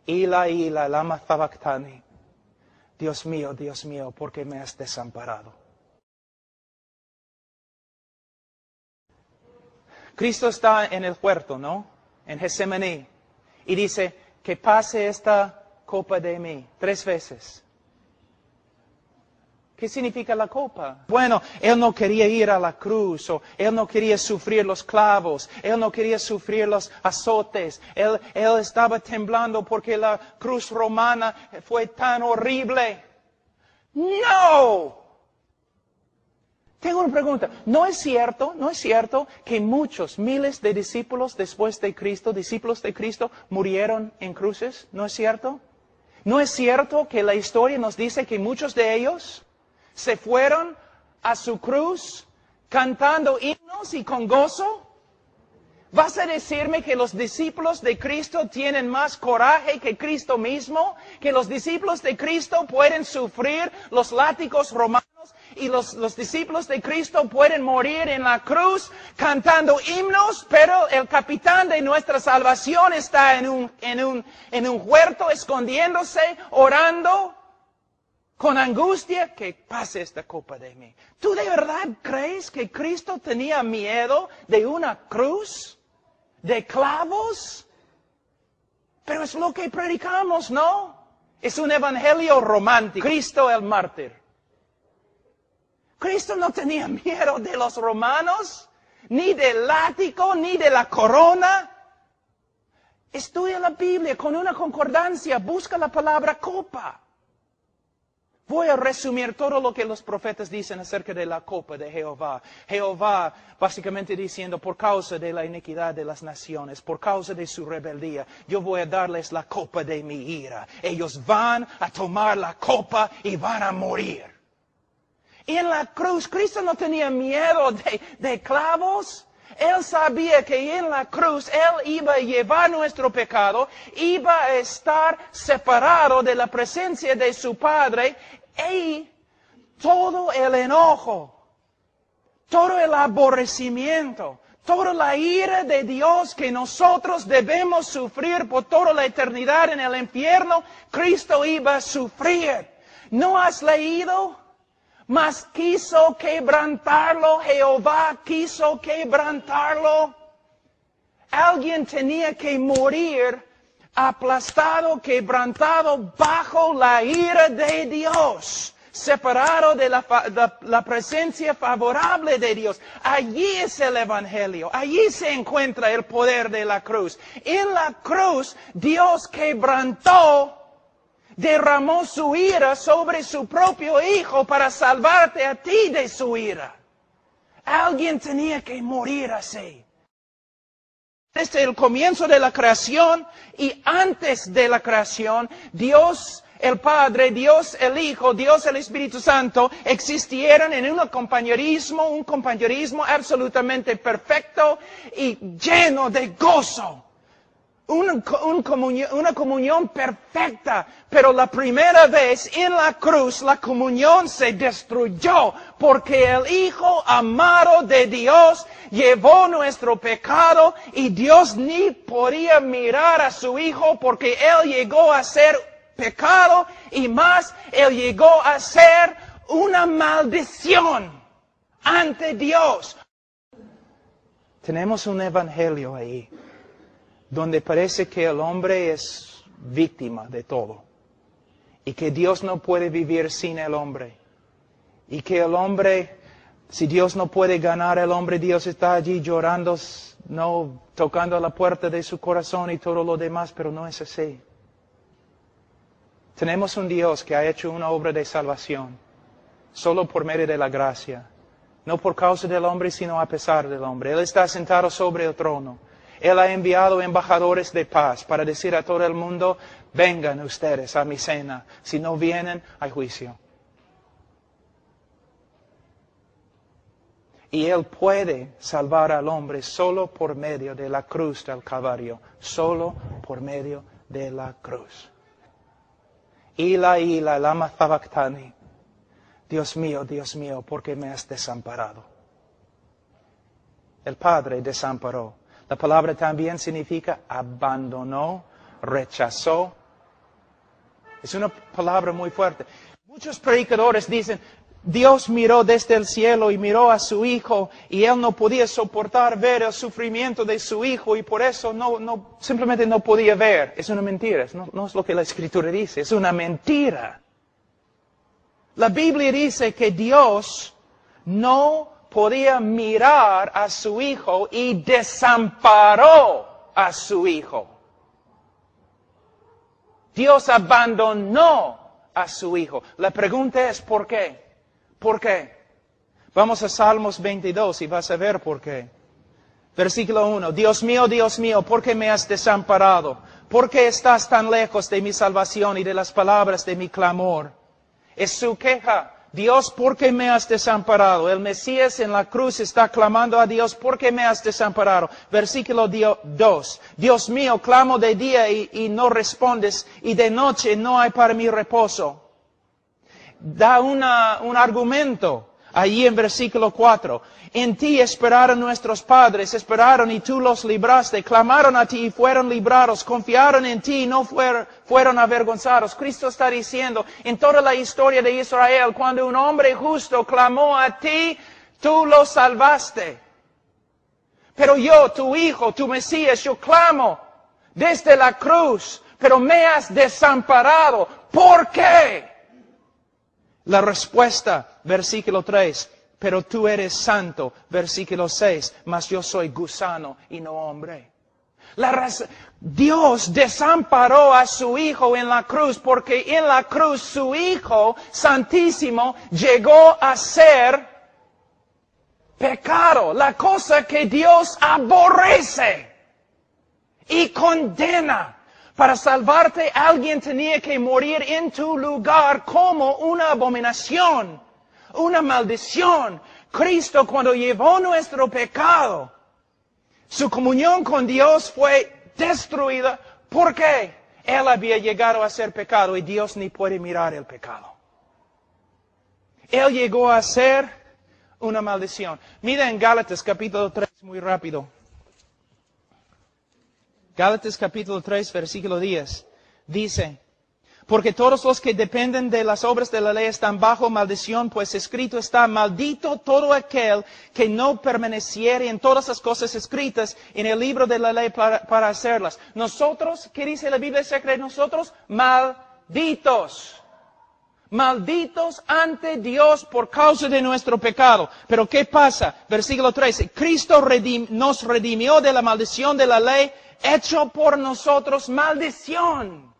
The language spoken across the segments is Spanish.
Ila, lama sabachthani. Dios mío, ¿por qué me has desamparado? Cristo está en el huerto, ¿no? En Getsemaní. Y dice, que pase esta copa de mí 3 veces. ¿Qué significa la copa? Bueno, Él no quería ir a la cruz, o Él no quería sufrir los clavos, Él no quería sufrir los azotes, Él estaba temblando porque la cruz romana fue tan horrible. ¡No! Tengo una pregunta. ¿No es cierto que muchos, miles de discípulos después de Cristo, discípulos de Cristo, murieron en cruces? ¿No es cierto? ¿No es cierto que la historia nos dice que muchos de ellos se fueron a su cruz cantando himnos y con gozo? ¿Vas a decirme que los discípulos de Cristo tienen más coraje que Cristo mismo? ¿Que los discípulos de Cristo pueden sufrir los látigos romanos? Y los discípulos de Cristo pueden morir en la cruz cantando himnos, pero el capitán de nuestra salvación está en un huerto escondiéndose, orando con angustia, que pase esta copa de mí. ¿Tú de verdad crees que Cristo tenía miedo de una cruz? ¿De clavos? Pero es lo que predicamos, ¿no? Es un evangelio romántico. Cristo el mártir. Cristo no tenía miedo de los romanos, ni del látigo, ni de la corona. Estudia la Biblia con una concordancia, busca la palabra copa. Voy a resumir todo lo que los profetas dicen acerca de la copa de Jehová. Jehová básicamente diciendo, por causa de la iniquidad de las naciones, por causa de su rebeldía, yo voy a darles la copa de mi ira. Ellos van a tomar la copa y van a morir. Y en la cruz, Cristo no tenía miedo de clavos. Él sabía que en la cruz Él iba a llevar nuestro pecado, iba a estar separado de la presencia de su Padre, y todo el enojo, todo el aborrecimiento, toda la ira de Dios que nosotros debemos sufrir por toda la eternidad en el infierno, Cristo iba a sufrir. ¿No has leído? Mas quiso quebrantarlo, Jehová quiso quebrantarlo. Alguien tenía que morir aplastado, quebrantado bajo la ira de Dios, separado de la presencia favorable de Dios. Allí es el evangelio, allí se encuentra el poder de la cruz. En la cruz Dios quebrantó, derramó su ira sobre su propio Hijo para salvarte a ti de su ira. Alguien tenía que morir así. Desde el comienzo de la creación y antes de la creación, Dios el Padre, Dios el Hijo, Dios el Espíritu Santo existieron en un compañerismo absolutamente perfecto y lleno de gozo. Una comunión perfecta, pero la primera vez en la cruz la comunión se destruyó porque el Hijo amado de Dios llevó nuestro pecado y Dios ni podía mirar a su Hijo porque Él llegó a ser pecado y más, Él llegó a ser una maldición ante Dios. Tenemos un evangelio ahí, donde parece que el hombre es víctima de todo, y que Dios no puede vivir sin el hombre, y que el hombre, si Dios no puede ganar al hombre, Dios está allí llorando, no tocando la puerta de su corazón y todo lo demás, pero no es así. Tenemos un Dios que ha hecho una obra de salvación, solo por medio de la gracia, no por causa del hombre, sino a pesar del hombre. Él está sentado sobre el trono. Él ha enviado embajadores de paz para decir a todo el mundo, vengan ustedes a mi cena. Si no vienen, hay juicio. Y Él puede salvar al hombre solo por medio de la cruz del Calvario. Solo por medio de la cruz. Ila, lama sabachthani. Dios mío, ¿por qué me has desamparado? El Padre desamparó. La palabra también significa abandonó, rechazó, Es una palabra muy fuerte. Muchos predicadores dicen, Dios miró desde el cielo y miró a su Hijo y Él no podía soportar ver el sufrimiento de su Hijo y por eso simplemente no podía ver. Es una mentira, no es lo que la Escritura dice, es una mentira. La Biblia dice que Dios no podía mirar a su Hijo y desamparó a su Hijo. Dios abandonó a su Hijo. La pregunta es, ¿por qué? ¿Por qué? Vamos a Salmos 22 y vas a ver por qué. Versículo 1. Dios mío, ¿por qué me has desamparado? ¿Por qué estás tan lejos de mi salvación y de las palabras de mi clamor? Es su queja. Dios, ¿por qué me has desamparado? El Mesías en la cruz está clamando a Dios, ¿por qué me has desamparado? Versículo 2. Dios mío, clamo de día y no respondes, y de noche no hay para mí reposo. Da un argumento allí en versículo 4. En ti esperaron nuestros padres, esperaron y tú los libraste, clamaron a ti y fueron librados, confiaron en ti y no fueron avergonzados. Cristo está diciendo, en toda la historia de Israel, cuando un hombre justo clamó a ti, tú lo salvaste. Pero yo, tu Hijo, tu Mesías, yo clamo desde la cruz, pero me has desamparado. ¿Por qué? La respuesta, versículo 3, pero tú eres santo, versículo 6, mas yo soy gusano y no hombre. Dios desamparó a su Hijo en la cruz, porque en la cruz su Hijo Santísimo llegó a ser pecado, la cosa que Dios aborrece y condena. Para salvarte, alguien tenía que morir en tu lugar como una abominación, una maldición. Cristo, cuando llevó nuestro pecado, su comunión con Dios fue destruida. ¿Por qué? Él había llegado a ser pecado y Dios ni puede mirar el pecado. Él llegó a ser una maldición. Mira en Gálatas capítulo 3, muy rápido. Gálatas capítulo 3, versículo 10, dice, porque todos los que dependen de las obras de la ley están bajo maldición, pues escrito está, maldito todo aquel que no permaneciere en todas las cosas escritas en el libro de la ley para hacerlas. Nosotros, ¿qué dice la Biblia secreta? Nosotros, malditos. Malditos ante Dios por causa de nuestro pecado. Pero ¿qué pasa? Versículo 13, Cristo nos redimió de la maldición de la ley, hecho por nosotros maldición.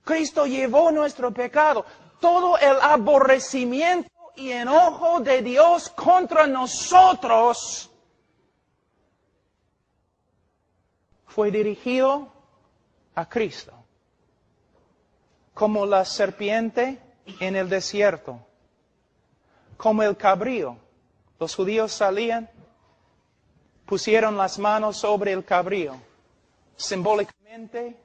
Cristo llevó nuestro pecado. Todo el aborrecimiento y enojo de Dios contra nosotros fue dirigido a Cristo. Como la serpiente en el desierto. Como el cabrío. Los judíos salían, pusieron las manos sobre el cabrío, simbólicamente,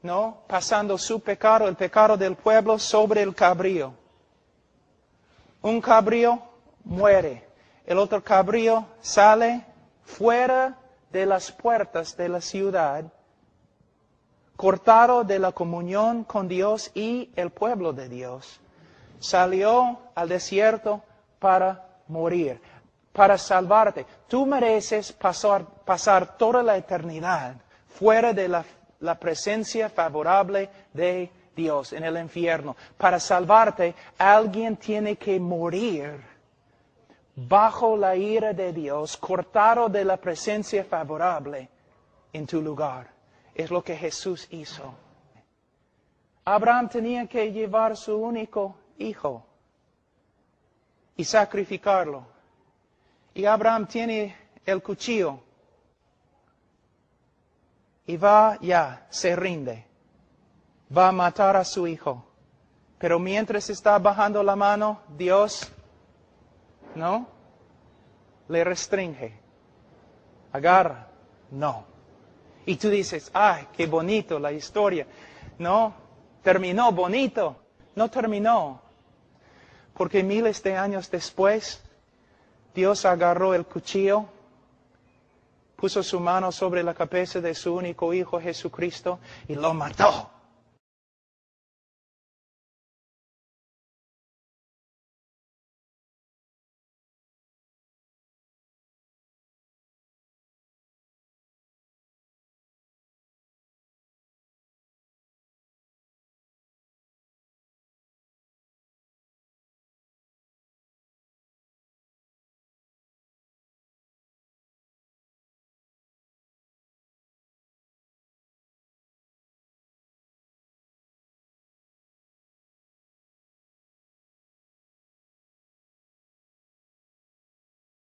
¿no? Pasando su pecado, el pecado del pueblo, sobre el cabrío. Un cabrío muere, el otro cabrío sale fuera de las puertas de la ciudad, cortado de la comunión con Dios y el pueblo de Dios. Salió al desierto para morir. Para salvarte. Tú mereces pasar toda la eternidad fuera de la presencia favorable de Dios en el infierno. Para salvarte, alguien tiene que morir bajo la ira de Dios, cortado de la presencia favorable en tu lugar. Es lo que Jesús hizo. Abraham tenía que llevar su único hijo y sacrificarlo. Y Abraham tiene el cuchillo. Y se rinde. Va a matar a su hijo. Pero mientras está bajando la mano, Dios, ¿no? Le restringe. Agarra. No. Y tú dices, ay, qué bonito la historia. No, terminó bonito. No terminó. Porque miles de años después, Dios agarró el cuchillo, puso su mano sobre la cabeza de su único Hijo Jesucristo y lo mató.